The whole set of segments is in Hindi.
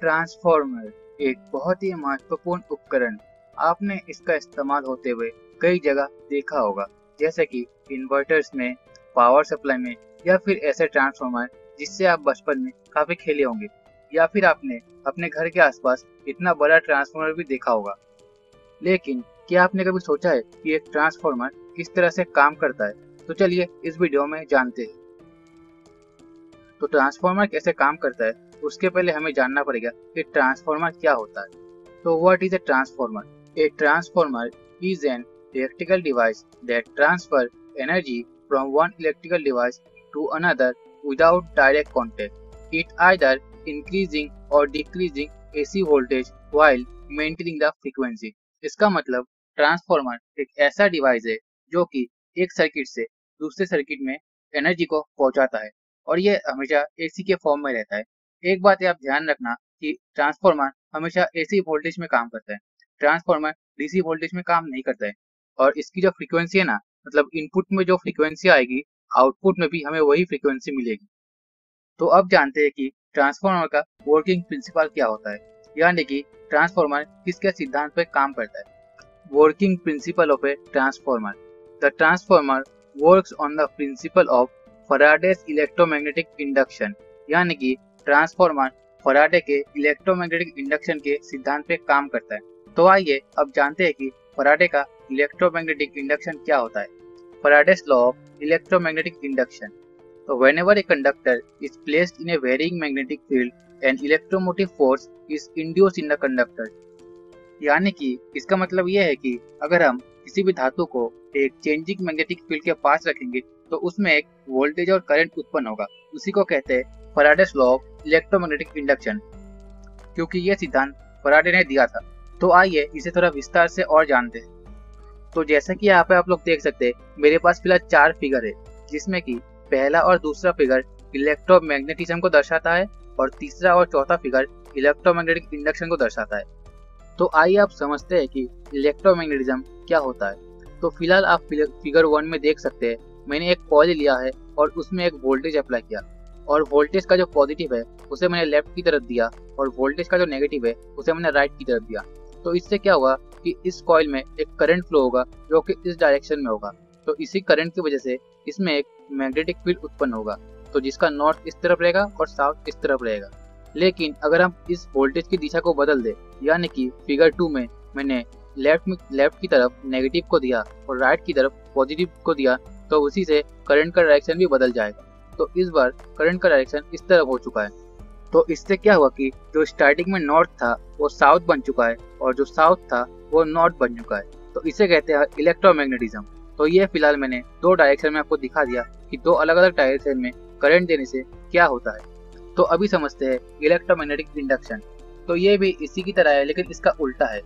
ट्रांसफॉर्मर एक बहुत ही महत्वपूर्ण उपकरण। आपने इसका इस्तेमाल होते हुए कई जगह देखा होगा, जैसे कि इन्वर्टर्स में, पावर सप्लाई में, या फिर ऐसे ट्रांसफॉर्मर जिससे आप बचपन में काफी खेले होंगे, या फिर आपने अपने घर के आसपास इतना बड़ा ट्रांसफॉर्मर भी देखा होगा। लेकिन क्या आपने कभी सोचा है कि एक ट्रांसफॉर्मर किस तरह से काम करता है? तो चलिए इस वीडियो में जानते हैं। तो ट्रांसफॉर्मर कैसे काम करता है, उसके पहले हमें जानना पड़ेगा कि ट्रांसफॉर्मर क्या होता है। तो what is a transformer? A transformer is an electrical device that transfer energy from one electrical device to another without direct contact. It either increasing और decreasing AC voltage while maintaining the frequency. इसका मतलब ट्रांसफॉर्मर एक ऐसा डिवाइस है जो कि एक सर्किट से दूसरे सर्किट में एनर्जी को पहुंचाता है, और ये हमेशा एसी के फॉर्म में रहता है। एक बात आप ध्यान रखना कि ट्रांसफॉर्मर हमेशा एसी वोल्टेज में काम करता है, ट्रांसफॉर्मर डीसी वोल्टेज में काम नहीं करता है। और इसकी जो फ्रीक्वेंसी है ना, मतलब इनपुट में जो फ्रीक्वेंसी आएगी, आउटपुट में भी हमें वही फ्रीक्वेंसी मिलेगी। तो अब जानते हैं कि ट्रांसफॉर्मर का वर्किंग प्रिंसिपल क्या होता है, यानी कि ट्रांसफॉर्मर किसके सिद्धांत पर काम करता है। Working principle of A transformer: the transformer works on the principle of Faraday's electromagnetic induction, यानी कि ट्रांसफॉर्मर फैराडे के इलेक्ट्रोमैग्नेटिक इंडक्शन के सिद्धांत पे काम करता है। तो आइए अब जानते हैं कि फैराडे का इलेक्ट्रोमैग्नेटिक इंडक्शन क्या होता है। Faraday's law of electromagnetic induction: तो whenever a conductor is placed in a varying magnetic field, an electromotive force is induced in the conductor। यानी कि इसका मतलब यह है कि अगर हम किसी भी धातु को एक चेंजिंग मैग्नेटिक फील्ड के पास रखेंगे तो उसमें एक वोल्टेज और करंट उत्पन्न होगा। उसी को कहते हैं Faraday's law of electromagnetic induction, क्योंकि यह सिद्धांत फैराडे ने दिया था। तो आइए इसे थोड़ा विस्तार से और जानते हैं। तो जैसा कि यहाँ पे आप लोग देख सकते हैं, मेरे पास फिलहाल 4 फिगर है, जिसमें कि पहला और दूसरा फिगर इलेक्ट्रोमैग्नेटिज्म को दर्शाता है और तीसरा और चौथा फिगर इलेक्ट्रोमैग्नेटिक इंडक्शन को दर्शाता है। तो आइए आप समझते हैं कि इलेक्ट्रोमैग्नेटिज्म क्या होता है। तो फिलहाल आप फिगर 1 में देख सकते हैं, मैंने एक कॉइल लिया है और उसमें एक वोल्टेज अप्लाई किया, और वोल्टेज का जो पॉजिटिव है उसे मैंने लेफ्ट की तरफ दिया और वोल्टेज का जो नेगेटिव है उसे मैंने राइट की तरफ दिया। तो इससे क्या होगा कि इस कॉइल में एक करंट फ्लो होगा जो कि इस डायरेक्शन में होगा। तो इसी करंट की वजह से इसमें एक मैग्नेटिक फील्ड उत्पन्न होगा, तो जिसका नॉर्थ इस तरफ रहेगा और साउथ इस तरफ रहेगा। लेकिन अगर हम इस वोल्टेज की दिशा को बदल दे, यानी कि फिगर 2 में मैंने लेफ्ट की तरफ नेगेटिव को दिया और राइट की तरफ पॉजिटिव को दिया, तो उसी से करंट का डायरेक्शन भी बदल जाएगा। तो इस बार करंट का डायरेक्शन इस तरफ हो चुका है। तो इससे क्या हुआ कि जो स्टार्टिंग में नॉर्थ था वो साउथ बन चुका है और जो साउथ था वो नॉर्थ बन चुका है। तो इसे कहते हैं इलेक्ट्रोमैग्नेटिज्म। तो ये फिलहाल मैंने 2 डायरेक्शन में आपको दिखा दिया कि 2 अलग अलग डायरेक्शन में करंट देने से क्या होता है। तो अभी समझते हैं इलेक्ट्रोमैग्नेटिक इंडक्शन। तो ये भी इसी की तरह है, लेकिन इसका उल्टा है।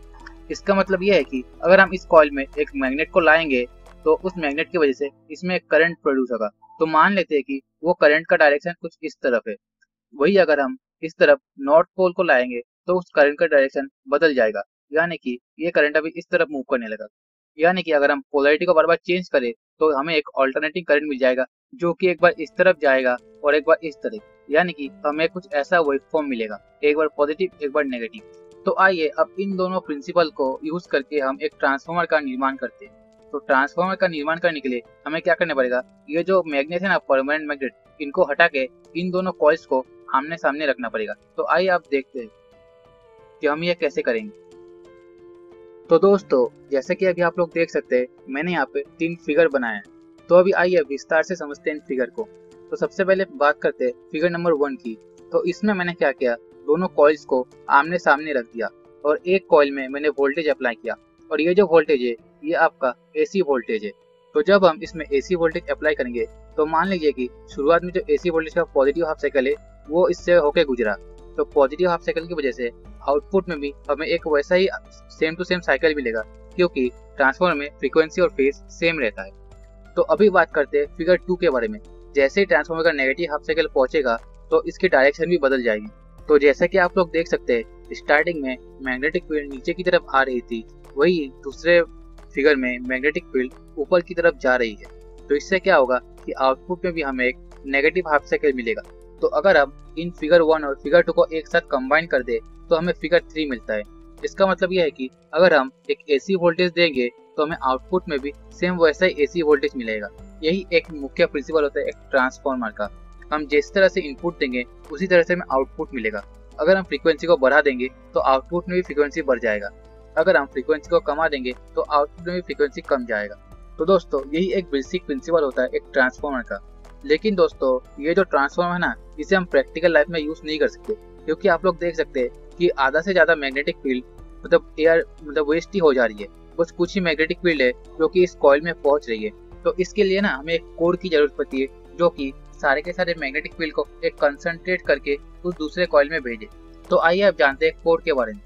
इसका मतलब ये है कि अगर हम इस कॉइल में एक मैग्नेट को लाएंगे तो उस मैग्नेट की वजह से इसमें एक करंट प्रोड्यूस होगा। तो मान लेते हैं कि वो करंट का डायरेक्शन कुछ इस तरफ है। वही अगर हम इस तरफ नॉर्थ पोल को लाएंगे तो उस करंट का डायरेक्शन बदल जाएगा, यानी कि ये करंट अभी इस तरफ मूव करने लगा। यानी कि अगर हम पोलैरिटी को बार बार चेंज करें तो हमें एक ऑल्टरनेटिंग करंट मिल जाएगा, जो कि एक बार इस तरफ जाएगा और एक बार इस तरफ, यानी कि हमें कुछ ऐसा वेवफॉर्म मिलेगा, एक बार पॉजिटिव एक बार नेगेटिव। तो आइए अब इन दोनों प्रिंसिपल को यूज करके हम एक ट्रांसफॉर्मर का निर्माण करते हैं। तो ट्रांसफॉर्मर का निर्माण करने के लिए हमें क्या करना पड़ेगा, ये जो मैग्नेट है ना, परमानेंट मैग्नेट, इनको हटा के इन दोनों कॉइल्स को आमने सामने रखना पड़ेगा। तो आइए आप देखते हैं कि हम ये कैसे करेंगे। तो दोस्तों, जैसे कि अभी आप लोग देख सकते हैं, मैंने यहाँ पे 3 फिगर बनाए हैं। तो अभी आइए विस्तार से समझते हैं इन फिगर को। तो सबसे पहले बात करते हैं फिगर नंबर 1 की। तो इसमें मैंने क्या किया, दोनों कॉइल्स को आमने सामने रख दिया और एक कॉइल में मैंने वोल्टेज अप्लाई किया, और ये जो वोल्टेज है ये आपका एसी वोल्टेज है। तो जब हम इसमें एसी वोल्टेज अप्लाई करेंगे तो मान लीजिए कि शुरुआत में जो एसी वोल्टेज का पॉजिटिव हाफ साइकिल है वो इससे होके गुजरा। तो पॉजिटिव हाफ साइकिल की वजह से आउटपुट में भी हमें एक वैसा ही सेम टू सेम साइकिल मिलेगा, क्योंकि ट्रांसफॉर्मर में फ्रीक्वेंसी और फेज सेम रहता है। तो अभी बात करते हैं फिगर 2 के बारे में। जैसे ही ट्रांसफॉर्मर का नेगेटिव हाफ साइकिल पहुंचेगा तो इसकी डायरेक्शन भी बदल जाएगी। तो जैसा कि आप लोग देख सकते हैं, स्टार्टिंग में मैग्नेटिक फील्ड नीचे की तरफ आ रही थी, वही दूसरे फिगर में मैग्नेटिक फील्ड ऊपर की तरफ जा रही है। तो इससे क्या होगा कि आउटपुट में भी हमें एक नेगेटिव हाफ साइकिल मिलेगा। तो अगर हम इन फिगर 1 और फिगर 2 को एक साथ कंबाइन कर दे तो हमें फिगर 3 मिलता है। इसका मतलब यह है कि अगर हम एक एसी वोल्टेज देंगे तो हमें आउटपुट में भी सेम वैसा ही एसी वोल्टेज मिलेगा। यही एक मुख्य प्रिंसिपल होता है एक ट्रांसफार्मर का। हम जिस तरह से इनपुट देंगे उसी तरह से हमें आउटपुट मिलेगा। अगर हम फ्रीक्वेंसी को बढ़ा देंगे तो आउटपुट में भी फ्रीक्वेंसी बढ़ जाएगा। अगर हम फ्रीक्वेंसी को कमा देंगे तो आउटपुट में भी फ्रीक्वेंसी कम जाएगा। तो दोस्तों यही एक बेसिक प्रिंसिपल होता है एक ट्रांसफार्मर का। लेकिन दोस्तों ये जो ट्रांसफार्मर है ना, इसे हम प्रैक्टिकल लाइफ में यूज नहीं कर सकते, क्योंकि आप लोग देख सकते हैं कि आधा से ज्यादा मैग्नेटिक फील्ड एयर वेस्ट ही हो जा रही है। बस कुछ ही मैग्नेटिक फील्ड है जो कि इस कॉइल में पहुंच रही है। तो इसके लिए ना हमें एक कोर की जरूरत पड़ती है जो कि सारे के सारे मैग्नेटिक फील्ड को एक कंसंट्रेट करके उस दूसरे कॉइल में भेजे। तो आइए अब जानते हैं कोर के बारे में।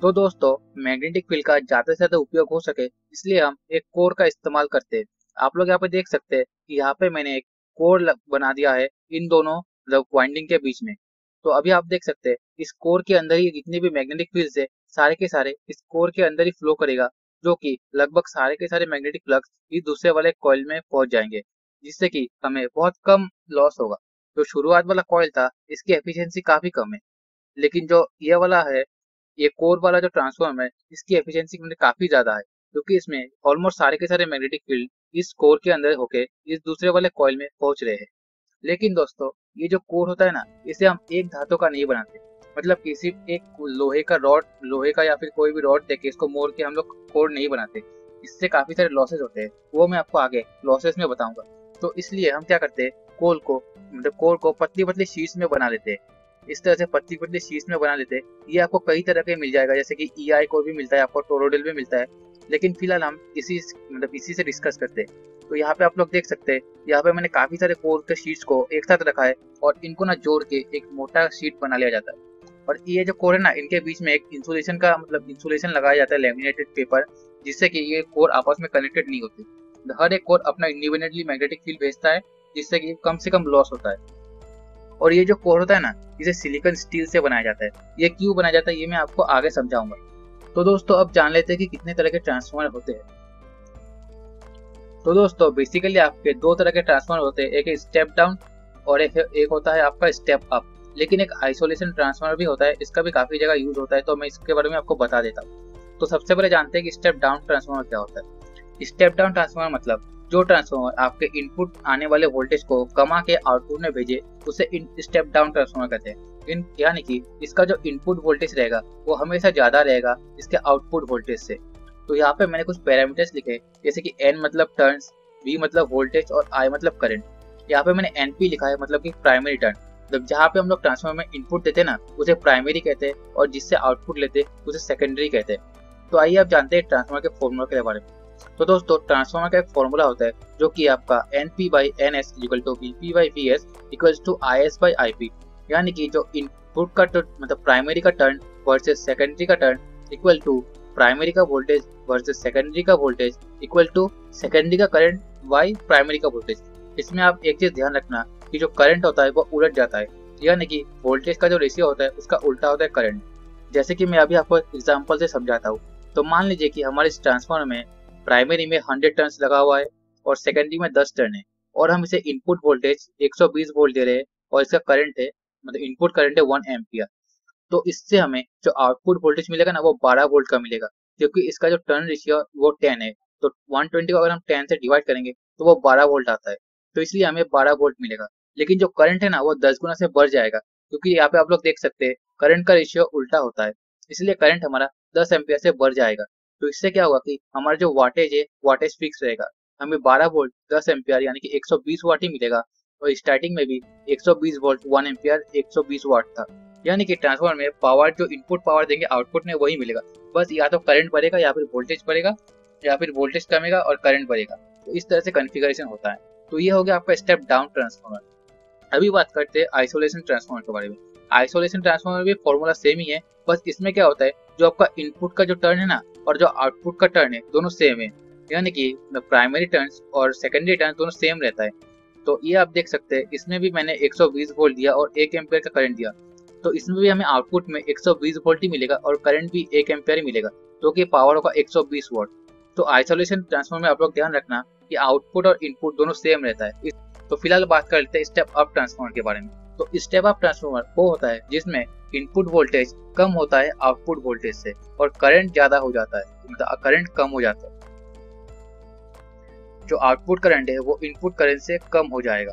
तो दोस्तों मैग्नेटिक फील्ड का ज्यादा से ज्यादा उपयोग हो सके इसलिए हम एक कोर का इस्तेमाल करते हैं। आप लोग यहाँ पे देख सकते हैं कि यहाँ पे मैंने एक कोर बना दिया है इन दोनों वाइंडिंग के बीच में। तो अभी आप देख सकते हैं इस कोर के अंदर ही जितने भी मैग्नेटिक फील्ड है सारे के सारे इस कोर के अंदर ही फ्लो करेगा, जो कि लगभग सारे के सारे मैग्नेटिक फ्लक्स इस दूसरे वाले कॉइल में पहुंच जाएंगे, जिससे कि हमें बहुत कम लॉस होगा। जो शुरुआत वाला कॉइल था इसकी एफिशिएंसी काफी कम है, लेकिन जो ये वाला है, ये कोर वाला जो ट्रांसफॉर्मर है इसकी एफिशिएंसी मतलब काफी ज्यादा है, क्योंकि इसमें ऑलमोस्ट सारे के सारे मैग्नेटिक फील्ड इस कोर के अंदर होके इस दूसरे वाले कॉइल में पहुंच रहे हैं। लेकिन दोस्तों ये जो कोर होता है ना, इसे हम एक धातु का नहीं बनाते। मतलब किसी एक लोहे का या फिर कोई भी रॉड देके इसको मोड़ के हम लोग कोर नहीं बनाते। इससे काफी सारे लॉसेस होते हैं, वो मैं आपको आगे लॉसेस में बताऊंगा। तो इसलिए हम क्या करते हैं, कोर को पतली पतली शीट्स में बना लेते हैं। इस तरह से पतली पतली शीट्स में बना लेते हैं। ये आपको कई तरह के मिल जाएगा, जैसे कि EI कोर भी मिलता है, आपको टोरोडल भी मिलता है। लेकिन फिलहाल हम इसी से डिस्कस करते हैं। तो यहाँ पे आप लोग देख सकते हैं, यहाँ पे मैंने काफी सारे कोर के शीट्स को एक साथ रखा है और इनको ना जोड़ के एक मोटा शीट बना लिया जाता है। और ये जो कोर है ना, इनके बीच में एक इंसुलेशन लगाया जाता है, लैमिनेटेड पेपर, जिससे कि ये कोर आपस में कनेक्टेड नहीं होते। हर एक कोर अपना इंडिपेंडेंटली मैग्नेटिक फील्ड भेजता है, जिससे कि कम से कम लॉस होता है। और ये जो कोर होता है ना, इसे सिलिकॉन स्टील से बनाया जाता है। ये क्यों बनाया जाता है ये मैं आपको आगे समझाऊंगा। तो दोस्तों अब जान लेते हैं कि कितने तरह के ट्रांसफार्मर होते हैं। तो दोस्तों बेसिकली आपके दो तरह के ट्रांसफार्मर होते हैं, एक स्टेप डाउन और एक होता है आपका स्टेप अप। लेकिन एक आइसोलेशन ट्रांसफार्मर भी होता है, इसका भी काफी जगह यूज होता है, तो मैं इसके बारे में आपको बता देता हूँ। तो सबसे पहले जानते हैं कि स्टेप डाउन ट्रांसफार्मर क्या होता है। स्टेप डाउन ट्रांसफार्मर मतलब जो ट्रांसफार्मर आपके इनपुट आने वाले वोल्टेज को कमा के आउटपुट में भेजे उसे स्टेप डाउन ट्रांसफार्मर कहते हैं। यानी कि इसका जो इनपुट वोल्टेज रहेगा वो हमेशा ज्यादा रहेगा इसके आउटपुट वोल्टेज से। तो यहाँ पे मैंने कुछ पैरामीटर्स लिखे, जैसे कि N मतलब टर्न्स, V मतलब वोल्टेज और I मतलब करंट। यहाँ पे मैंने NP लिखा है, मतलब कि प्राइमरी टर्न। मतलब जहाँ पे हम लोग ट्रांसफार्मर में इनपुट देते हैं ना, उसे प्राइमरी कहते हैं, और जिससे आउटपुट लेते उसे सेकेंडरी कहते हैं। तो आइए आप जानते हैं ट्रांसफार्मर के फॉर्मूला के बारे में। तो दोस्तों ट्रांसफार्मर का एक फॉर्मूला होता है जो कि आपका NP/NS = VP/VS = IS/IP। यानी कि जो इनपुट का मतलब प्राइमरी का टर्न वर्सेस सेकेंडरी का टर्न इक्वल टू प्राइमरी का वोल्टेज वर्सेस सेकेंडरी का वोल्टेज इक्वल टू सेकेंडरी का करंट बाई प्राइमरी का वोल्टेज। इसमें आप एक चीज ध्यान रखना कि जो करंट होता है वो उलट जाता है, यानी कि वोल्टेज का जो रेशियो होता है उसका उल्टा होता है करंट। जैसे कि मैं अभी आपको एग्जांपल से समझाता हूँ। तो मान लीजिए कि हमारे इस ट्रांसफार्मर में प्राइमरी में 100 टर्न्स लगा हुआ है और सेकेंडरी में 10 टर्न है, और हम इसे इनपुट वोल्टेज 120 वोल्ट दे रहे हैं और इसका करंट है, मतलब इनपुट करंट है 1 एम्पियर। तो इससे हमें जो आउटपुट वोल्टेज मिलेगा ना वो 12 वोल्ट का मिलेगा, क्योंकि इसका जो टर्न रेशियो वो 10 है। तो 120 को अगर हम 10 से डिवाइड करेंगे तो वो 12 वोल्ट आता है, तो इसलिए हमें 12 वोल्ट मिलेगा। लेकिन जो करंट है ना वो 10 गुना से बढ़ जाएगा, क्योंकि यहाँ पे आप लोग देख सकते हैं करंट का रेशियो उल्टा होता है, इसलिए करंट हमारा 10 एम्पियर से बढ़ जाएगा। तो इससे क्या होगा कि हमारा जो वाटेज है वाटेज फिक्स रहेगा, हमें 12 वोल्ट 10 एम्पियर यानी कि 120 वाट ही मिलेगा। और स्टार्टिंग में भी 120 वोल्ट 1 एम्पियर 120 वाट था, यानी कि ट्रांसफार्मर में पावर जो इनपुट पावर देंगे आउटपुट में वही मिलेगा, बस या तो करंट बढ़ेगा या फिर वोल्टेज बढ़ेगा, या फिर वोल्टेज कमेगा और करंट बढ़ेगा। तो इस तरह से कॉन्फ़िगरेशन होता है। तो ये हो गया आपका स्टेप डाउन ट्रांसफार्मर। अभी बात करते हैं आइसोलेशन ट्रांसफार्मर के बारे में। आइसोलेशन ट्रांसफार्मर भी फॉर्मूला सेम ही है, बस इसमें क्या होता है, जो आपका इनपुट का जो टर्न है ना और जो आउटपुट का टर्न है दोनों सेम है, यानी कि प्राइमरी टर्न और सेकेंडरी टर्न दोनों सेम रहता है। तो ये आप देख सकते हैं, इसमें भी मैंने 120 वोल्ट दिया और 1 एम्पियर का करंट दिया, तो इसमें भी हमें आउटपुट में 120 वोल्ट ही मिलेगा और करंट भी 1 एम्पियर ही मिलेगा, जो कि पावर होगा 120 वोल्ट। तो आइसोलेशन ट्रांसफार्मर में आप लोग ध्यान रखना कि आउटपुट और इनपुट दोनों सेम रहता है। तो फिलहाल बात कर लेते हैं स्टेप अप ट्रांसफार्मर के बारे में। तो स्टेप अप ट्रांसफार्मर वो होता है जिसमें इनपुट वोल्टेज कम होता है आउटपुट वोल्टेज से और करंट ज्यादा हो जाता है, मतलब करंट कम हो जाता है। जो आउटपुट करंट है वो इनपुट करंट से कम हो जाएगा।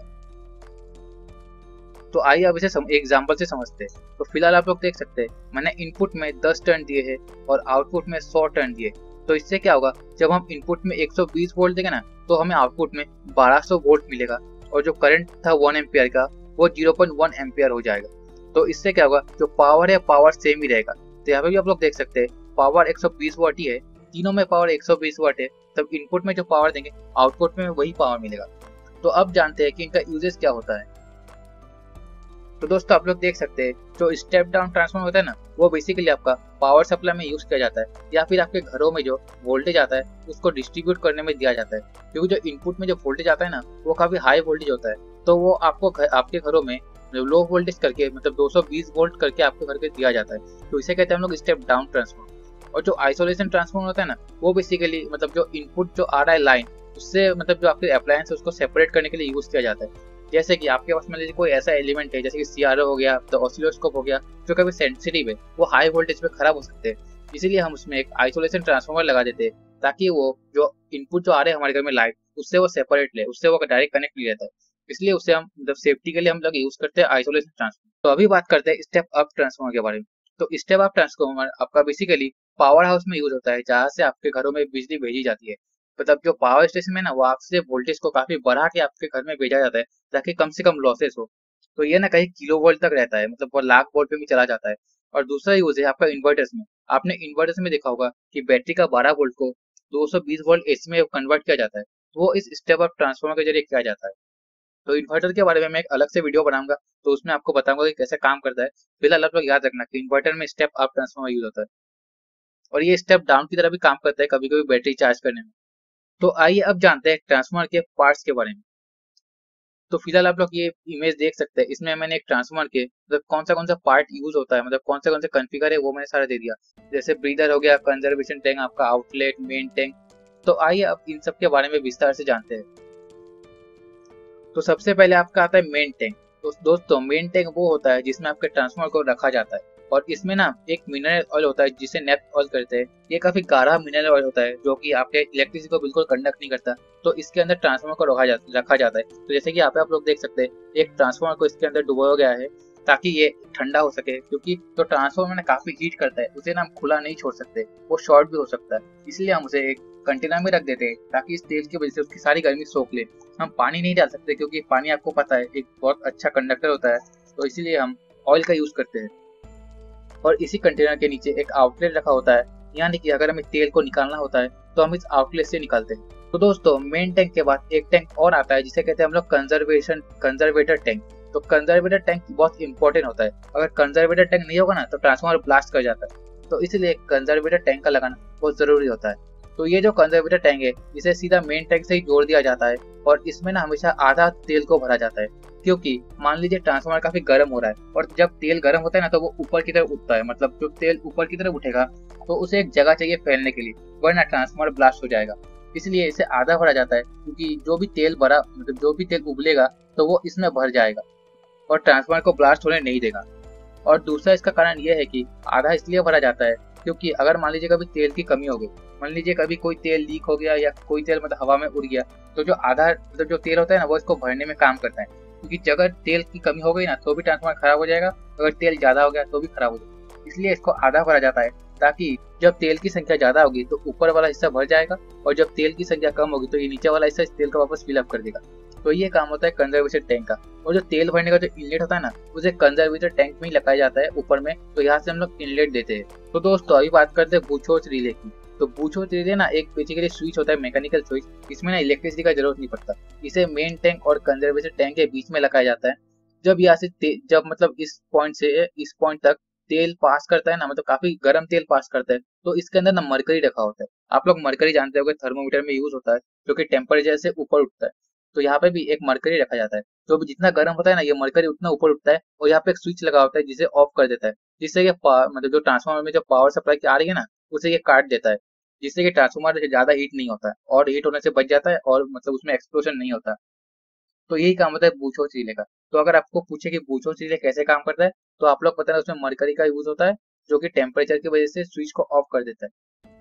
तो आइए अब इसे एग्जाम्पल से समझते हैं। तो फिलहाल आप लोग देख सकते हैं मैंने इनपुट में 10 टर्न दिए हैं और आउटपुट में 100 टर्न दिए। तो इससे क्या होगा, जब हम इनपुट में 120 वोल्ट देंगे ना तो हमें आउटपुट में 1200 वोल्ट मिलेगा और जो करंट था 1 एम्पियर का वो 0.1 एम्पियर हो जाएगा। तो इससे क्या होगा, जो पावर है पावर सेम ही रहेगा। तो यहाँ पे भी आप लोग देख सकते हैं पावर 120 वाट ही है, तीनों में पावर 120 वाट है, तब इनपुट में जो पावर देंगे आउटपुट में वही पावर मिलेगा। तो अब जानते हैं कि इनका यूजेस क्या होता है। तो दोस्तों आप लोग देख सकते हैं जो स्टेप डाउन ट्रांसफार्मर होता है ना वो बेसिकली आपका पावर सप्लाई में यूज किया जाता है या फिर आपके घरों में जो वोल्टेज आता है उसको डिस्ट्रीब्यूट करने में दिया जाता है। क्योंकि जो इनपुट में जो वोल्टेज आता है ना वो काफी हाई वोल्टेज होता है, तो वो आपको आपके घरों में लो वोल्टेज करके मतलब 220 वोल्ट करके आपके घर पे दिया जाता है। तो इसे कहते हैं हम लोग स्टेप डाउन ट्रांसफार्मर। और जो आइसोलेशन ट्रांसफार्मर होता है ना वो बेसिकली मतलब जो इनपुट जो आ रहा है लाइन उससे मतलब जो आपके अप्लायंस है उसको सेपरेट करने के लिए यूज किया जाता है। जैसे कि आपके पास मान लीजिए कोई ऐसा एलिमेंट है जैसे कि सीआरओ हो गया, तो ऑसिलोस्कोप हो गया, जो कभी सेंसिटिव है, वो हाई वोल्टेज पे खराब हो सकते हैं। इसीलिए हम उसमें एक आइसोलेशन ट्रांसफार्मर लगा देते हैं ताकि वो जो इनपुट जो आ रहे हैं हमारे घर में लाइट उससे वो सेपरेट ले, उससे वो डायरेक्ट कनेक्ट नहीं रहता है। इसलिए उसे हम मतलब सेफ्टी के लिए हम लोग यूज करते हैं आइसोलेशन ट्रांसफार्मर। तो अभी बात करते हैं स्टेप अप ट्रांसफार्मर के बारे में। तो स्टेप अप ट्रांसफार्मर आपका बेसिकली पावर हाउस में यूज होता है जहाँ से आपके घरों में बिजली भेजी जाती है। मतलब जो पावर स्टेशन है ना वो आपसे वोल्टेज को काफी बढ़ा के आपके घर में भेजा जाता है ताकि कम से कम लॉसेस हो। तो ये ना कहीं किलो वोल्ट तक रहता है, मतलब वो लाख वोल्ट पे भी चला जाता है। और दूसरा यूज है आपका इन्वर्टर्स में। आपने इन्वर्टर्स में देखा होगा कि बैटरी का 12 वोल्ट को 220 वोल्ट एसी में कन्वर्ट किया जाता है, वो इस स्टेप अप ट्रांसफार्मर के जरिए किया जाता है। तो इन्वर्टर के बारे में मैं एक अलग से वीडियो बनाऊंगा, तो उसमें आपको बताऊंगा कि कैसे काम करता है। फिलहाल आप लोग याद रखना कि इन्वर्टर में स्टेप अप ट्रांसफार्मर यूज होता है और ये स्टेप डाउन की तरह भी काम करता है कभी कभी बैटरी चार्ज करने में। तो आइए अब जानते हैं ट्रांसफार्मर के पार्ट्स के बारे में। तो फिलहाल आप लोग ये इमेज देख सकते हैं, इसमें मैंने एक ट्रांसफार्मर के मतलब कौन सा पार्ट यूज होता है, मतलब कौन से कॉन्फ़िगर है वो मैंने सारा दे दिया। जैसे ब्रीदर हो गया, कंजर्वेशन टैंक, आपका आउटलेट, मेन टैंक। तो आइए अब इन सब के बारे में विस्तार से जानते हैं। तो सबसे पहले आपका आता है मेन टैंक। तो दोस्तों मेन टैंक वो होता है जिसमें आपके ट्रांसफार्मर को रखा जाता है और इसमें ना एक मिनरल ऑयल होता है जिसे नेफ्ट ऑयल कहते हैं। ये काफी गाढ़ा मिनरल ऑयल होता है जो कि आपके इलेक्ट्रिसिटी को बिल्कुल कंडक्ट नहीं करता। तो इसके अंदर ट्रांसफार्मर को रखा जाता है। तो जैसे कि यहाँ पे आप लोग देख सकते हैं एक ट्रांसफार्मर को इसके अंदर डुबोया गया है ताकि ये ठंडा हो सके, क्योंकि जो ट्रांसफार्मर ना काफी हीट करता है उसे ना हम खुला नहीं छोड़ सकते, वो शॉर्ट भी हो सकता है। इसलिए हम उसे एक कंटेनर में रख देते हैं ताकि इस तेल की वजह से उसकी सारी गर्मी सोख ले। हम पानी नहीं डाल सकते क्योंकि पानी आपको पता है एक बहुत अच्छा कंडक्टर होता है, तो इसीलिए हम ऑयल का यूज करते हैं। और इसी कंटेनर के नीचे एक आउटलेट रखा होता है, यानी कि अगर हमें तेल को निकालना होता है तो हम इस आउटलेट से निकालते हैं। तो दोस्तों मेन टैंक के बाद एक टैंक और आता है जिसे कहते हैं हम लोग कंजर्वेटर टैंक। तो कंजर्वेटर टैंक बहुत इंपॉर्टेंट होता है। अगर कंजर्वेटर टैंक नहीं होगा ना तो ट्रांसफार्मर ब्लास्ट कर जाता है, तो इसलिए कंजर्वेटर टैंक का लगाना बहुत जरूरी होता है। तो ये जो कंजर्वेटर टैंक है इसे सीधा मेन टैंक से ही जोड़ दिया जाता है और इसमें ना हमेशा आधा तेल को भरा जाता है। क्योंकि मान लीजिए ट्रांसफार्मर काफी गर्म हो रहा है और जब तेल गर्म होता है ना तो वो ऊपर की तरफ उठता है, मतलब जो तेल ऊपर की तरफ उठेगा तो उसे एक जगह चाहिए फैलने के लिए, वरना ट्रांसफार्मर ब्लास्ट हो जाएगा। इसलिए इसे आधा भरा जाता है क्योंकि जो भी तेल भरा मतलब जो भी तेल उबलेगा तो वो इसमें भर जाएगा और ट्रांसफार्मर को ब्लास्ट होने नहीं देगा। और दूसरा इसका कारण यह है कि आधा इसलिए भरा जाता है क्योंकि अगर मान लीजिए कभी तेल की कमी हो गई, मान लीजिए कभी कोई तेल लीक हो गया या कोई तेल मतलब हवा में उड़ गया, तो जो आधा मतलब जो तेल होता है ना वो इसको भरने में काम करता है। क्योंकि अगर तेल की कमी हो गई ना तो भी ट्रांसफार्मर खराब हो जाएगा, अगर तेल ज्यादा हो गया तो भी खराब हो जाएगा। इसलिए इसको आधा भरा जाता है ताकि जब तेल की संख्या ज्यादा होगी तो ऊपर वाला हिस्सा भर जाएगा और जब तेल की संख्या कम होगी तो ये नीचे वाला हिस्सा इस तेल को वापस फिलअप कर देगा। तो ये काम होता है कंजर्वेशन टैंक का। और जो तेल भरने का जो इनलेट होता है ना उसे कंजर्वेटर टैंक में ही लगाया जाता है ऊपर में, तो यहाँ से हम लोग इनलेट देते हैं। तो दोस्तों अभी बात करते हैं बूचोर्स रिले की। तो बूचोर्स रिले ना एक बेसिकली स्विच होता है, मैकेनिकल स्विच। इसमें ना इलेक्ट्रिसिटी का जरूरत नहीं पड़ता। इसे मेन टैंक और कंजर्वेशन टैंक के बीच में लगाया जाता है। जब यहाँ से जब मतलब इस पॉइंट से इस पॉइंट तक तेल पास करता है ना, मतलब काफी गर्म तेल पास करता है, तो इसके अंदर ना मरकरी रखा होता है। आप लोग मरकरी जानते होंगे, थर्मोमीटर में यूज होता है जो कि टेम्परेचर से ऊपर उठता है। तो यहाँ पे भी एक मरकरी रखा जाता है, जो भी जितना गर्म होता है ना ये मरकरी उतना ऊपर उठता है और यहाँ पे एक स्विच लगा होता है जिसे ऑफ कर देता है, जिससे ये मतलब जो ट्रांसफार्मर में जो पावर सप्लाई आ रही है ना उसे ये काट देता है, जिससे कि ट्रांसफार्मर ज्यादा हीट नहीं होता है और हीट होने से बच जाता है और मतलब उसमें एक्सप्लोजन नहीं होता। तो यही काम होता है बूचोच रिले का। तो अगर आपको पूछे कि बूचोच रिले कैसे काम करता है, तो आप लोग बताना उसमें मरकरी का यूज होता है, जो कि टेम्परेचर की वजह से स्विच को ऑफ कर देता है।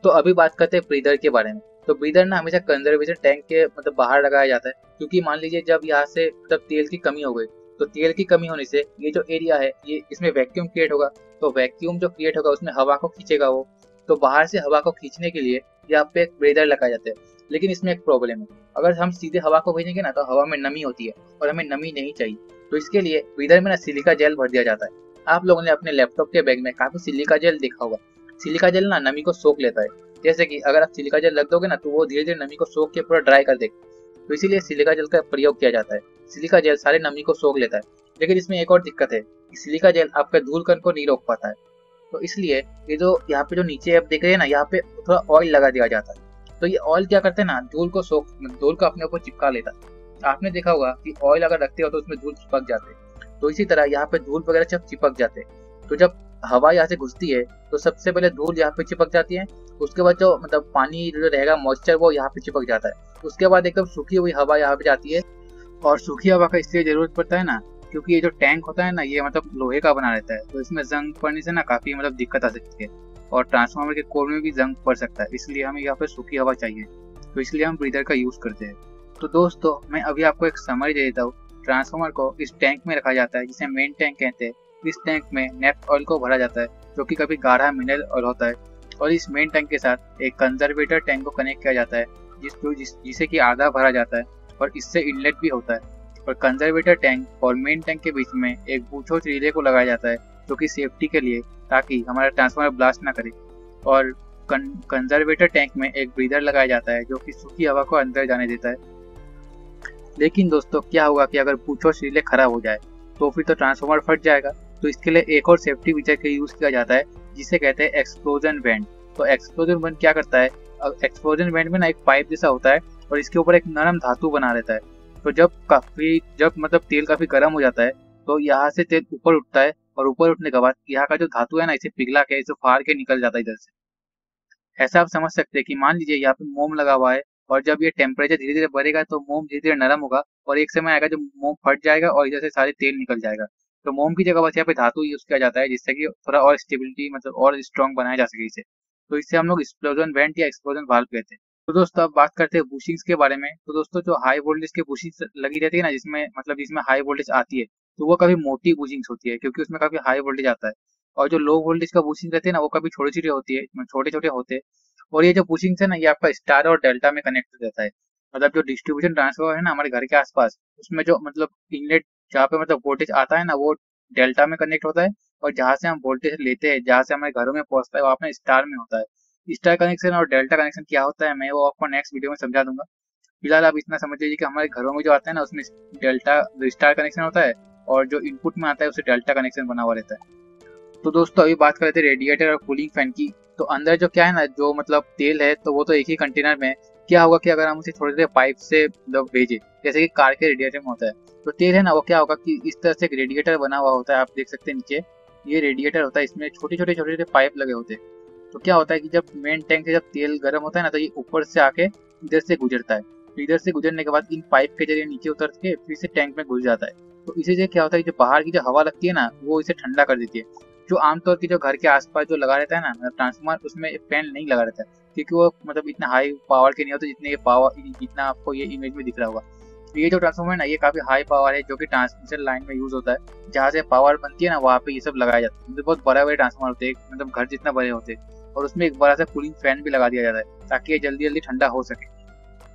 तो अभी बात करते हैं ब्रीदर के बारे में। तो ब्रीदर ना हमेशा कंजर्वेशन टैंक के बाहर लगाया जाता है, क्योंकि मान लीजिए जब यहाँ से तेल की कमी हो गई, तो तेल की कमी होने से ये जो एरिया है ये इसमें वैक्यूम क्रिएट होगा। तो वैक्यूम जो क्रिएट होगा उसमें हवा को खींचेगा वो। तो बाहर से हवा को खींचने के लिए यहाँ पे एक ब्रीदर लगाया जाता है। लेकिन इसमें एक प्रॉब्लम है, अगर हम सीधे हवा को भेजेंगे ना तो हवा में नमी होती है और हमें नमी नहीं चाहिए। तो इसके लिए ब्रीदर में ना सिलिका जेल भर दिया जाता है। आप लोगों ने अपने लैपटॉप के बैग में काफी सिलिका जेल देखा होगा। सिलिका जेल ना नमी को सोख लेता है। जैसे कि अगर आप सिलिका जेल रख दोगे ना तो वो धीरे धीरे नमी को सोख के पूरा ड्राई कर देगा। तो इसीलिए सिलिका जेल का प्रयोग किया जाता है। सिलिका जेल सारे नमी को सोख लेता है। लेकिन इसमें एक और दिक्कत है कि सिलिका जेल आपके धूल कण को नहीं रोक पाता है। तो इसलिए ये जो यहाँ पे जो नीचे आप देख रहे हैं ना, यहाँ पे थोड़ा ऑयल लगा दिया जाता है। तो ये ऑयल क्या करते हैं ना, धूल को अपने ऊपर चिपका लेता है। आपने देखा होगा कि ऑयल अगर रखते हो तो उसमें धूल चिपक जाते हैं। तो इसी तरह यहाँ पे धूल वगैरह सब चिपक जाते हैं। तो जब हवा यहाँ से घुसती है तो सबसे पहले धूल यहाँ पे चिपक जाती है। उसके बाद जो पानी जो रहेगा मॉइस्चर वो यहाँ पे चिपक जाता है। उसके बाद एकदम सूखी हुई हवा यहाँ पे जाती है। और सूखी हवा का इसलिए जरूरत पड़ता है ना, क्योंकि ये जो टैंक होता है ना ये लोहे का बना रहता है। तो इसमें जंग पड़ने से ना काफी दिक्कत आ सकती है और ट्रांसफार्मर के कोर में भी जंग पड़ सकता है। इसलिए हमें यहाँ पे सूखी हवा चाहिए। तो इसलिए हम ब्रीदर का यूज करते हैं। तो दोस्तों मैं अभी आपको एक समरी दे देता हूँ। ट्रांसफार्मर को इस टैंक में रखा जाता है जिसे मेन टैंक कहते हैं। इस टैंक में नेफ्ट ऑयल को भरा जाता है, जो कि कभी गाढ़ा मिनरल ऑयल होता है। और इस मेन टैंक के साथ एक कंजर्वेटर टैंक को कनेक्ट किया जाता है, जिसे कि आधा भरा जाता है और इससे इनलेट भी होता है। और कंजर्वेटर टैंक और मेन टैंक के बीच में एक बूचोच रिले को लगाया जाता है, जो कि सेफ्टी के लिए, ताकि हमारा ट्रांसफार्मर ब्लास्ट ना करे। और कंजर्वेटर टैंक में एक ब्रीदर लगाया जाता है, जो कि सूखी हवा को अंदर जाने देता है। लेकिन दोस्तों क्या होगा कि अगर बूचोच रिले खराब हो जाए तो फिर तो ट्रांसफार्मर फट जाएगा। तो इसके लिए एक और सेफ्टी फीचर का यूज किया जाता है, जिसे कहते हैं एक्सप्लोजन वेंट। तो एक्सप्लोजन वेंट क्या करता है, एक्सप्लोजन वेंट में ना एक पाइप जैसा होता है और इसके ऊपर एक नरम धातु बना रहता है। तो जब तेल काफी गर्म हो जाता है तो यहाँ से तेल ऊपर उठता है और ऊपर उठने के बाद यहाँ का जो धातु है ना इसे पिघला के इसे फाड़ के निकल जाता है इधर से। ऐसा आप समझ सकते हैं कि मान लीजिए यहाँ पे मोम लगा हुआ है और जब ये टेम्परेचर धीरे धीरे बढ़ेगा तो मोम धीरे धीरे नरम होगा और एक समय आएगा जब मोम फट जाएगा और इधर से सारे तेल निकल जाएगा। तो मोम की जगह बस यहाँ पे धातु यूज किया जाता है, जिससे कि थोड़ा और स्टेबिलिटी और स्ट्रॉन्ग बनाया जा सके इसे। तो इससे हम लोग एक्सप्लोजन वेंट या एक्सप्लोजन वाल्व कहते हैं। तो दोस्तों अब बात करते हैं बुशिंग्स के बारे में। तो दोस्तों जो हाई वोल्टेज की बुशिंग्स लगी रहती है ना, जिसमें हाई वोल्टेज आती है, तो वो कभी मोटी बुशिंग्स होती है क्योंकि उसमें काफी हाई वोल्टेज आता है। और जो लो वोल्टेज का बुशिंग रहती है ना वो कभी छोटी छोटी होती है, छोटे छोटे होते हैं। और ये जो बुशिंग्स है ना ये आपका स्टार और डेल्टा में कनेक्ट रहता है। जो डिस्ट्रीब्यूशन ट्रांसफार्मर है ना हमारे घर के आसपास, उसमें जो इनलेट जहाँ पे वोल्टेज आता है ना वो डेल्टा में कनेक्ट होता है। और जहाँ से हम वोल्टेज लेते हैं, जहाँ से हमारे घरों में पहुंचता है, वो अपने स्टार में होता है। स्टार कनेक्शन और डेल्टा कनेक्शन क्या होता है मैं वो आपको नेक्स्ट वीडियो में समझा दूंगा। फिलहाल आप इतना समझ लीजिए कि हमारे घरों में जो आता है ना उसमें स्टार कनेक्शन होता है और जो इनपुट में आता है उसे डेल्टा कनेक्शन बना हुआ रहता है। तो दोस्तों अभी बात कर रहे थे रेडिएटर और कूलिंग फैन की। तो अंदर जो क्या है ना, जो तेल है तो वो तो एक ही कंटेनर में है। क्या होगा कि अगर हम उसे थोड़ी देर पाइप से भेजे, जैसे कि कार के रेडिएटर में होता है, तो तेल है ना वो क्या होगा कि इस तरह से एक रेडिएटर बना हुआ होता है। आप देख सकते हैं नीचे ये रेडिएटर होता है, इसमें छोटे छोटे पाइप लगे होते हैं। तो क्या होता है कि जब मेन टैंक से जब तेल गर्म होता है ना तो ये ऊपर से आके इधर से गुजरता है। तो इधर से गुजरने के बाद इन पाइप के जरिए नीचे उतर के फिर से टैंक में घुस जाता है। तो इसी से क्या होता है कि जो बाहर की जो हवा लगती है ना वो इसे ठंडा कर देती है। जो आमतौर की जो घर के आसपास जो लगा रहता है ना ट्रांसफार्मर, उसमें फैन नहीं लगा रहता है, क्योंकि वो इतना हाई पावर के नहीं होते जितना आपको ये इमेज में दिख रहा होगा। तो ये जो ट्रांसफार्मर है ना ये काफी हाई पावर है, जो कि ट्रांसमिशन लाइन में यूज होता है। जहाँ से पावर बनती है ना वहाँ पे ये सब लगाया जाता है। बहुत बड़े बड़े ट्रांसफार्मर होते हैं, घर जितना बड़े होते हैं। और उसमें एक बड़ा सा कूलिंग फैन भी लगा दिया जाता है ताकि ये जल्दी जल्दी ठंडा हो सके।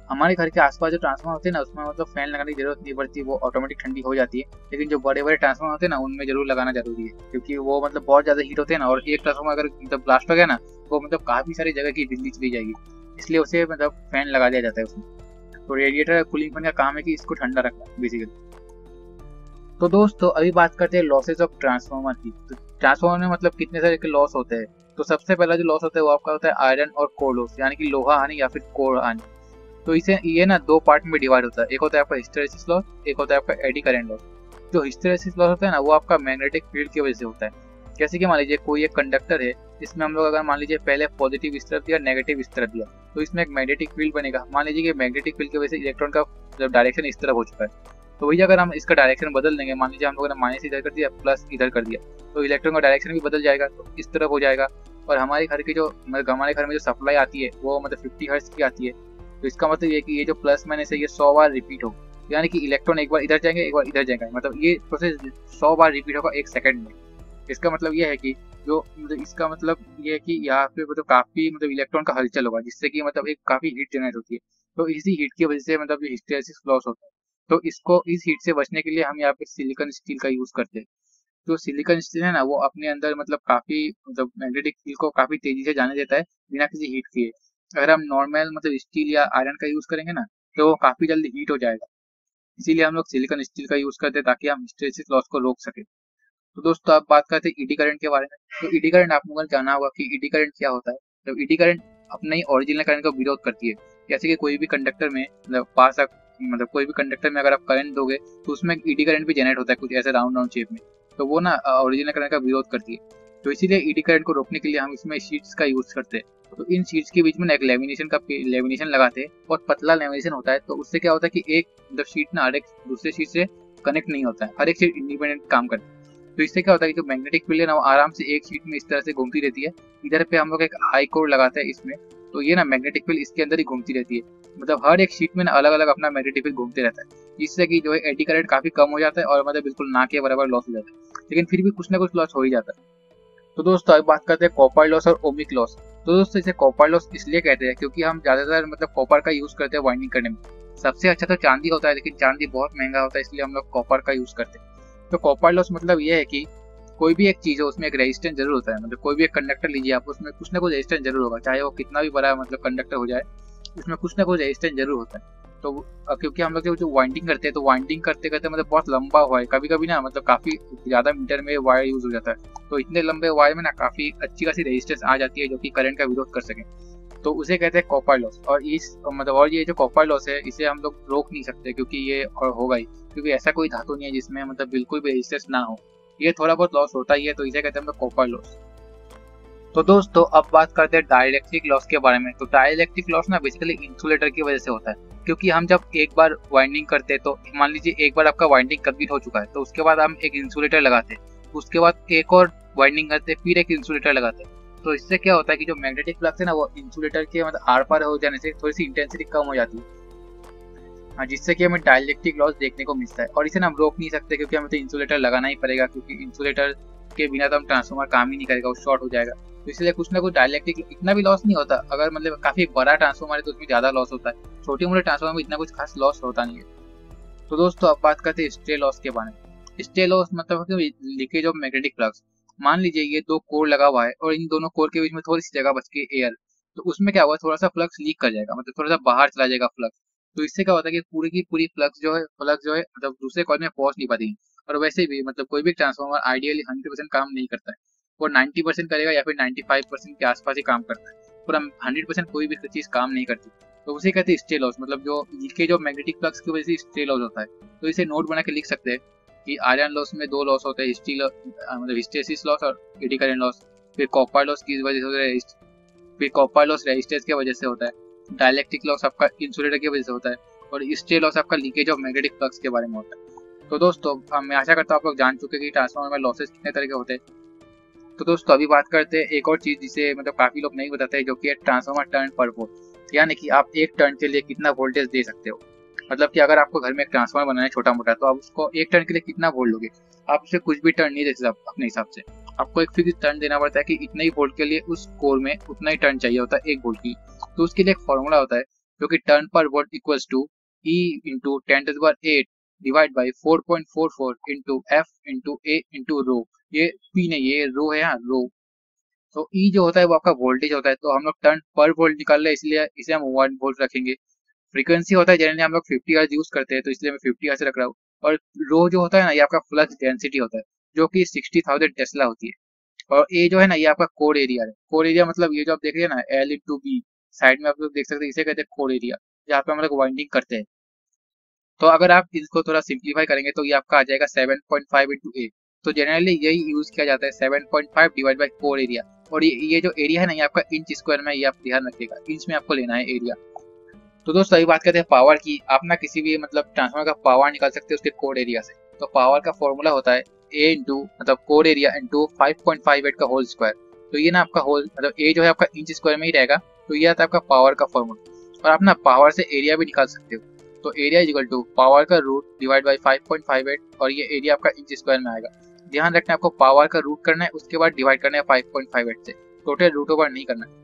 हमारे घर के आसपास जो ट्रांसफार्मर होते हैं ना उसमें फैन लगाने की जरूरत नहीं पड़ती, वो ऑटोमेटिक ठंडी हो जाती है। लेकिन जो बड़े बड़े ट्रांसफार्मर होते हैं ना उनमें जरूर लगाना जरूरी है, क्योंकि वो बहुत ज्यादा हीट होते हैं ना। और एक ट्रांसफार्मर अगर ब्लास्ट हो गया ना वो काफी सारी जगह की बिजली चली जाएगी। इसलिए उसे फैन लगा दिया जाता है उसमें। तो रेडिएटर कूलिंग फैन का काम है कि इसको ठंडा रखना बेसिकली। तो दोस्तों अभी बात करते हैं लॉसेज ऑफ ट्रांसफार्मर की। तो ट्रांसफार्मर में कितने सारे के लॉस होते हैं। तो सबसे पहला जो लॉस होता है वो आपका होता है आयरन और कोर लॉस, यानी कि लोहा हानि या फिर कोर हानि। तो ये ना दो पार्ट में डिवाइड होता है। एक होता है आपका हिस्टैरिसीस लॉस, एक होता है आपका एडी करंट लॉस। जो हिस्टैरिसीस लॉस होता है ना वो आपका मैग्नेटिक फील्ड की वजह से होता है। जैसे कि मान लीजिए कोई एक कंडक्टर है जिसमें हम लोग अगर मान लीजिए पहले पॉजिटिव इस तरफ दिया, नेगेटिव इस तरफ दिया, तो इसमें एक मैग्नेटिक फील्ड बनेगा। मान लीजिए कि मैग्नेटिक फील्ड की वजह से इलेक्ट्रॉन का डायरेक्शन इस तरफ हो चुका है। तो वही अगर हम इसका डायरेक्शन बदल देंगे, मान लीजिए हम लोगों ने माइनस इधर कर दिया, प्लस इधर कर दिया, तो इलेक्ट्रॉन का डायरेक्शन भी बदल जाएगा, तो इस तरफ हो जाएगा। और हमारे घर की जो मतलब हमारे घर में जो सप्लाई आती है वो मतलब 50 हर्ट्ज की आती है। तो इसका मतलब ये कि ये जो प्लस माइनस है ये 100 बार रिपीट हो, यानी कि इलेक्ट्रॉन एक बार इधर जाएंगे एक बार इधर जाएंगे, मतलब ये प्रोसेस 100 बार रिपीट होगा 1 सेकंड में। इसका मतलब ये है कि जो मतलब इसका मतलब ये है कि यहाँ पे मतलब काफी मतलब इलेक्ट्रॉन का हलचल होगा, जिससे कि मतलब एक काफी हीट जनरेट होती है। तो इसी हीट की वजह से मतलब ये हिस्टेरिसिस लॉस होता है। तो इसको इस हीट से बचने के लिए हम यहाँ पे सिलिकॉन स्टील का यूज करते हैं। जो सिलिकॉन स्टील है ना वो अपने अंदर मतलब काफी मतलब मैग्नेटिक फील्ड को काफी तेजी से जाने देता है बिना किसी हीट किए। अगर हम नॉर्मल मतलब स्टील या आयरन का यूज करेंगे ना तो वो काफी जल्दी हीट हो जाएगा। इसीलिए हम लोग सिलिकॉन स्टील का यूज करते हैं ताकि हम हिस्टेरिसिस लॉस को रोक सके। तो दोस्तों आप बात करते हैं ईडी करंट के बारे में। तो ईडी करंट आप लोगों ने जाना होगा कि ईडी करंट क्या होता है। तो ईडी करंट अपने ही ओरिजिनल करंट का विरोध करती है। जैसे कि कोई भी कंडक्टर में मतलब कोई भी कंडक्टर में अगर आप करंट दोगे तो उसमें ईडी करंट भी जनरेट होता है कुछ ऐसे राउंड राउंड शेप में। तो वो ना ओरिजिनल करंट का विरोध करती है। तो इसीलिए ईडी करंट को रोकने के लिए हम इसमें शीट्स का यूज करते हैं। तो इन शीट्स के बीच में ना एक लेमिनेशन लगाते हैं, बहुत पतला लेमिनेशन होता है। तो उससे क्या होता है कि एक मतलब शीट ना हर एक दूसरे शीट से कनेक्ट नहीं होता है, हर एक शीट इंडिपेंडेंट काम करती है। तो इससे क्या होता है कि जो मैग्नेटिक फील्ड है ना वो आराम से एक शीट में इस तरह से घूमती रहती है। इधर पे हम लोग एक आई कोर लगाते हैं इसमें, तो ये ना मैग्नेटिक फील्ड इसके अंदर ही घूमती रहती है। मतलब हर एक शीट में ना अलग अलग अपना मैग्नेटिक फील्ड घूमते रहता है, जिससे कि जो है एडी करंट काफी कम हो जाता है और मतलब बिल्कुल ना के बराबर लॉस हो जाता है, लेकिन फिर भी कुछ ना कुछ लॉस हो ही जाता है। तो दोस्तों अब बात करते हैं कॉपर लॉस और ओमिक लॉस। तो दोस्तों इसे कॉपर लॉस इसलिए कहते हैं क्योंकि हम ज्यादातर मतलब कॉपर का यूज करते हैं वाइंडिंग करने में। सबसे अच्छा तो चांदी होता है, लेकिन चांदी बहुत महंगा होता है, इसलिए हम लोग कॉपर का यूज करते हैं। तो कॉपर लॉस मतलब ये है कि कोई भी एक चीज हो उसमें एक रेजिस्टेंस जरूर होता है। मतलब कोई भी एक कंडक्टर लीजिए आप, उसमें कुछ ना कुछ रेजिस्टेंस जरूर होगा, चाहे वो कितना भी बड़ा मतलब कंडक्टर हो जाए, उसमें कुछ ना कुछ रेजिस्टेंस जरूर होता है। तो क्योंकि हम लोग जो वाइंडिंग करते हैं तो वाइंडिंग करते करते मतलब बहुत लंबा हुआ है, कभी कभी ना मतलब काफी ज्यादा मीटर में वायर यूज हो जाता है। तो इतने लंबे वायर में ना काफी अच्छी खासी रेजिस्टेंस आ जाती है जो कि करंट का विरोध कर सके। तो उसे कहते हैं कॉपर लॉस। और इस मतलब और ये जो कॉपर लॉस है इसे हम लोग रोक नहीं सकते क्योंकि ये और होगा ही, क्योंकि ऐसा कोई धातु नहीं है जिसमें मतलब बिल्कुल भी रेजिस्टेंस ना हो। ये थोड़ा बहुत लॉस होता ही है, तो इसे कहते हैं हम लोग कॉपर लॉस। तो दोस्तों अब बात करते हैं डाइलेक्ट्रिक लॉस के बारे में। तो डाइलेक्ट्रिक लॉस ना बेसिकली इंसुलेटर की वजह से होता है, क्योंकि हम जब एक बार वाइंडिंग करते हैं तो मान लीजिए एक बार आपका वाइंडिंग कंप्लीट हो चुका है, तो उसके बाद हम एक इंसुलेटर लगाते हैं, उसके बाद एक और वाइंडिंग करते हैं, फिर एक इंसुलेटर लगाते हैं। तो इससे क्या होता है कि जो मैग्नेटिक फ्लक्स है ना वो इंसुलेटर के मतलब आर पार हो जाने से थोड़ी सी इंटेंसिटी कम हो जाती है, जिससे कि हमें डाइलेक्ट्रिक लॉस देखने को मिलता है। और इसे ना हम रोक नहीं सकते क्योंकि हमें तो इंसुलेटर लगाना ही पड़ेगा, क्योंकि इंसुलेटर के बिना तो हम ट्रांसफार्मर काम ही नहीं करेगा, वो शॉर्ट हो जाएगा। तो इसलिए कुछ ना कुछ डाइलेक्ट्रिक इतना भी लॉस नहीं होता। अगर मतलब काफी बड़ा ट्रांसफार्मर है तो उसमें ज्यादा लॉस होता है, छोटे मोटे ट्रांसफार्मर में इतना कुछ खास लॉस होता नहीं है। तो दोस्तों अब बात करते हैं स्ट्रे लॉस के बारे में। स्ट्रे लॉस मतलब लीकेज ऑफ मैग्नेटिक फ्लक्स। मान लीजिए ये दो कोर लगा हुआ है और इन दोनों कोर के बीच में थोड़ी सी जगह बच गई एयर, तो उसमें क्या हुआ थोड़ा सा फ्लक्स लीक कर जाएगा, मतलब थोड़ा सा बाहर चला जाएगा फ्लक्स। तो इससे क्या होता है कि पूरी की पूरी फ्लक्स जो है मतलब दूसरे कॉइल में पहुंच नहीं पाती। और वैसे भी मतलब कोई भी ट्रांसफार्मर आइडियली 100% काम नहीं करता है, वो 90% करेगा या फिर 95% के आसपास ही काम करता है, पूरा 100% कोई भी चीज काम नहीं करती। तो उसे कहते हैं स्ट्रे लॉस, मतलब जो लीकेज ऑफ मैग्नेटिक फ्लक्स की वजह से स्ट्रे लॉस होता है। तो इसे नोट बना के लिख सकते हैं कि आयरन लॉस में दो लॉस होते हैं, मतलब हिस्टेरिसिस लॉस और एडी करंट लॉस। फिर कॉपर लॉस की वजह से होता है, फिर कॉपर लॉस रेजिस्टेंस की वजह से होता है, डाइलेक्ट्रिक लॉस आपका इंसुलेटर की वजह से होता है, और स्ट्रे लॉस आपका लीकेज ऑफ मैग्नेटिक फ्लक्स के बारे में होता है। तो दोस्तों मैं आशा करता हूँ आप लोग जान चुके कि ट्रांसफार्मर में लॉसेस कितने तरह के होते हैं। तो दोस्तों अभी बात करते हैं एक और चीज जिसे मतलब काफी लोग नहीं बताते, जो कि है ट्रांसफार्मर टर्न पर वोल्ट, यानी कि आप एक टर्न के लिए कितना वोल्टेज दे सकते हो। मतलब कि अगर आपको घर में एक ट्रांसफार्मर बनाना है छोटा मोटा, तो आप उसको एक टर्न के लिए कितना वोल्ट लोगे। आप उसे कुछ भी टर्न नहीं दे सकते अपने हिसाब से, आपको एक फिक्स टर्न देना पड़ता है कि इतना ही वोल्ट के लिए उस कोर में उतना ही टर्न चाहिए होता है 1 वोल्ट की। तो उसके लिए एक फॉर्मूला होता है जो कि turn per volt equals to E into 10⁸ divide by 4.44 into F into A into rho. ये पी नहीं, ये रो है, यहाँ रो। तो ई जो होता है वो आपका वोल्टेज होता है, तो हम लोग टर्न पर वोल्ट निकाल रहे हैं इसलिए इसे हम 1 वोल्ट रखेंगे। फ्रीक्वेंसी होता है जनरली हम लोग 50 हर्ट्ज यूज करते हैं, तो इसलिए मैं 50 हर्ट्ज रख रहा हूँ। और रो जो होता है ना ये आपका फ्लक्स डेंसिटी होता है, जो कि 60,000 टेस्ला होती है। और ए जो है ना ये आपका कोर एरिया है। कोर एरिया मतलब ये जो आप देख रहे हैं ना L इंटू बी, साइड में आप लोग देख सकते हैं, इसे कहते हैं कोर एरिया, जहाँ पे हम लोग वाइंडिंग करते हैं। तो अगर आप इसको थोड़ा सिंप्लीफाई करेंगे तो ये आपका आ जाएगा 7.5 इंटू ए। तो जनरली यही यूज किया जाता है, 7.5 डिवाइड बाई कोर एरिया। और ये जो एरिया है ना ये आपका इंच स्क्वायर में, ये आप ध्यान रखिएगा, इंच में आपको लेना है एरिया। तो दोस्तों अभी बात करते हैं पावर की। आप ना किसी भी मतलब ट्रांसफार्मर का पावर निकाल सकते हैं उसके कोड एरिया से। तो पावर का फॉर्मूला होता है ए इंटू मतलब कोड एरिया इंटू 5.58 का होल स्क्वायर। तो ये ना आपका होल मतलब ए जो है आपका इंच स्क्वायर में ही रहेगा। तो ये आता है आपका पावर का फॉर्मूला। और आप ना पावर से एरिया भी निकाल सकते हो। तो area is equal to power का रूट डिवाइड बाई 5.58 और ये एरिया आपका इंच स्क्वायर में आएगा। ध्यान रखना है आपको पावर का रूट करना है, उसके बाद डिवाइड करना है 5.58 से, टोटल रूट ओवर नहीं करना है।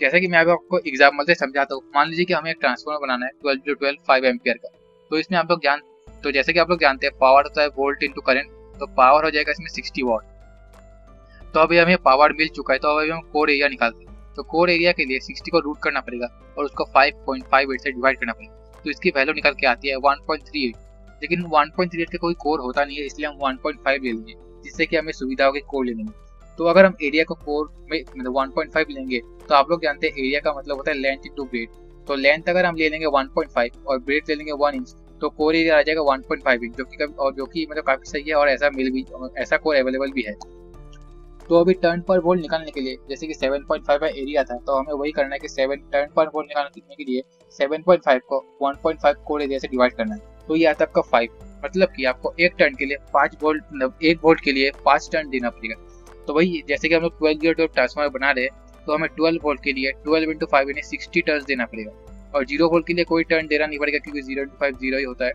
जैसे कि मैं अभी आपको एग्जाम्पल से समझाता हूँ। मान लीजिए कि हमें एक ट्रांसफार्मर बनाना है 12 5 एम्पियर का। तो इसमें आप लोग तो जैसे कि आप लोग जानते हैं पावर होता है वोल्ट इंटू करंट। तो पावर हो जाएगा इसमें 60 वॉट। तो अभी हमें पावर मिल चुका है, तो अभी हम कोर एरिया निकालते हैं। तो कोर एरिया के लिए 60 को रूट करना पड़ेगा और उसको 5.58 से डिवाइड करना पड़ेगा। तो इसकी वैल्यू निकल के आती है 1.38। लेकिन 1.38 का कोई कोर होता नहीं है, इसलिए हम 1.5 ले लेंगे, जिससे कि हमें सुविधा होगी कोर लेने में। तो अगर हम एरिया को कोर में मतलब 1.5 लेंगे, तो आप लोग जानते हैं एरिया का मतलब होता है लेंथ इंटू ब्रेड। तो लेंथ अगर हम ले लेंगे 1.5 और ब्रेड ले लेंगे 1 इंच, तो कोर एरिया आ जाएगा 1.5 इंच, जो कि मतलब काफी सही है और ऐसा कोर अवेलेबल भी है। तो अभी टर्न पर वोल्ट निकालने के लिए जैसे कि 7.5 का एरिया था, तो हमें वही करना है कि 7 टर्न पर वोल्ट निकालने के लिए 7.5 को 1.5 कोर एरिया से डिवाइड करना है। तो ये आता है आपका 5। मतलब कि आपको एक टर्न के लिए 5 वोल्ट मतलब 1 वोल्ट के लिए 5 टर्न देना पड़ेगा। तो वही जैसे कि हम लोग 12 ट्रांसफार्मर बना रहे हैं, तो हमें 12 वोल्ट के लिए 12 इंटू 5 यानी 60 टर्न देना पड़ेगा। और 0 वोल्ट के लिए कोई टर्न देना नहीं पड़ेगा, क्योंकि 0 इंटू 5 0 ही होता है।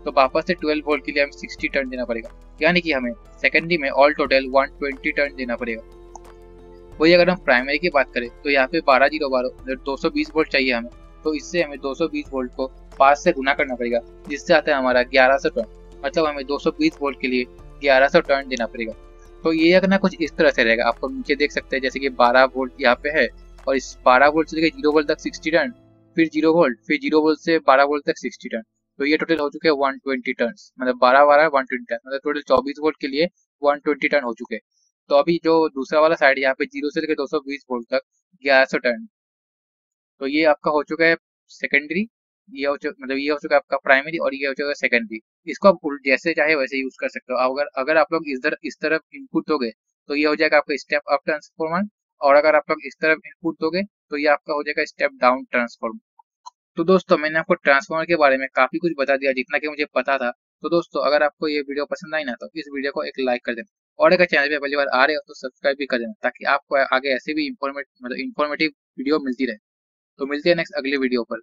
तो वापस से 12 वोल्ट के लिए हमें 60 टर्न देना पड़ेगा, यानी कि हमें सेकेंडरी में ऑल टोटल 120 टर्न देना पड़ेगा। वही अगर हम प्राइमरी की बात करें, तो यहाँ पे 12 220 वोल्ट चाहिए हमें। तो इससे हमें 220 वोल्ट को 5 से गुना करना पड़ेगा, जिससे आता है हमारा 1100 टर्न। मतलब हमें 220 वोल्ट के लिए 1100 टर्न देना पड़ेगा। तो ये करना कुछ इस तरह से रहेगा, आपको नीचे देख सकते हैं जैसे कि 12 वोल्ट यहाँ पे है, और इस 12 वोल्ट से लेकर 0 वोल्ट तक 60 टर्न, फिर 0 वोल्ट, फिर 0 वोल्ट से 12 वोल्ट तक 60 टर्न। तो ये टोटल हो चुके हैं 120 टर्न, मतलब 12 120 टर्न, मतलब टोटल 24 वोल्ट के लिए 120 टर्न हो चुके हैं। तो अभी जो दूसरा वाला साइड यहाँ पे 0 से लेकर 220 वोल्ट तक 1100 टर्न। तो ये आपका हो चुका है सेकेंडरी। मतलब ये हो चुका है आपका प्राइमरी, और ये हो चुका है सेकेंडरी। इसको आप जैसे चाहे वैसे यूज कर सकते हो। अगर अगर आप लोग इस तरफ इनपुट दोगे, तो ये हो जाएगा आपका स्टेप अप ट्रांसफॉर्मर। और अगर आप लोग इस तरफ इनपुट दोगे, तो ये आपका हो जाएगा स्टेप डाउन ट्रांसफॉर्मर। तो दोस्तों मैंने आपको ट्रांसफार्मर के बारे में काफी कुछ बता दिया, जितना कि मुझे पता था। तो दोस्तों अगर आपको ये वीडियो पसंद आई ना, तो इस वीडियो को एक लाइक कर देना, और अगर चैनल पे पहली बार आ रहे हो तो सब्सक्राइब भी कर देना, ताकि आपको आगे ऐसे भी इंफॉर्मेटिव वीडियो मिलती रहे। तो मिलते हैं नेक्स्ट अगली वीडियो पर।